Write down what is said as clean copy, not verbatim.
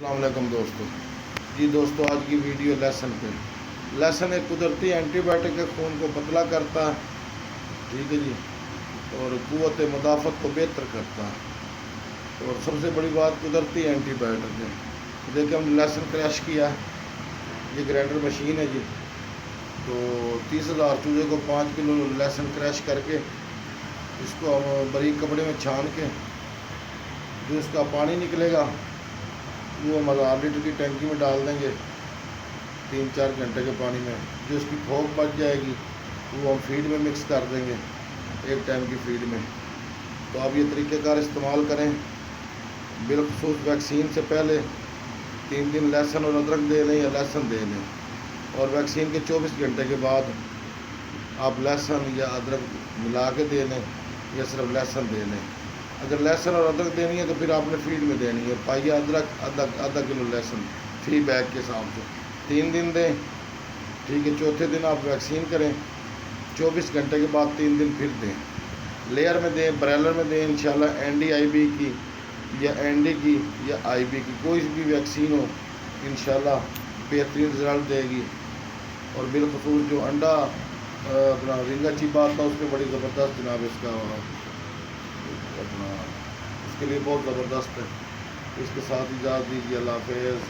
السلام علیکم دوستو جی دوستو آج کی ویڈیو لہسن پہ لہسن ایک قدرتی اینٹی بائیوٹک ہے، خون کو پتلا کرتا ہے، ٹھیک ہے جی، اور قوت مدافعت کو بہتر کرتا ہے، اور سب سے بڑی بات قدرتی اینٹی بائیوٹک ہے۔ دیکھیں ہم نے لہسن کریش کیا ہے، یہ گرائنڈر مشین ہے جی، تو 30,000 چوزے کو 5 کلو لہسن کریش کر کے اس کو ہم باریک کپڑے میں چھان کے جو اس کا پانی نکلے گا وہ ہم 1000 لیٹر کی ٹینکی میں ڈال دیں گے 3-4 گھنٹے کے پانی میں، جو اس کی پھوک بچ جائے گی وہ ہم فیڈ میں مکس کر دیں گے، ایک ٹائم کی فیڈ میں۔ تو آپ یہ طریقہ کار استعمال کریں، بالخصوص ویکسین سے پہلے 3 دن لہسن اور ادرک دے لیں یا لہسن دے لیں، اور ویکسین کے 24 گھنٹے کے بعد آپ لہسن یا ادرک ملا کے دے لیں یا صرف لہسن دے لیں۔ اگر لہسن اور ادرک دینی ہے تو پھر آپ نے فیڈ میں دینی ہے، پائیا ادرک آدھا کلو لہسن فی بیگ کے حساب سے 3 دن دیں، ٹھیک ہے۔ چوتھے دن آپ ویکسین کریں، 24 گھنٹے کے بعد 3 دن پھر دیں، لیئر میں دیں، برائلر میں دیں، انشاءاللہ NDIB کی یا ND کی یا IB کی کوئی بھی ویکسین ہو انشاءاللہ بہترین رزلٹ دے گی۔ اور بالخصوص جو انڈا اپنا رنگا چیپا آتا ہے اس پہ بڑی زبردست جناب اس کا اپنا اس کے لیے بہت زبردست ہے۔ اس کے ساتھ اجازت دیجیے، اللہ حافظ۔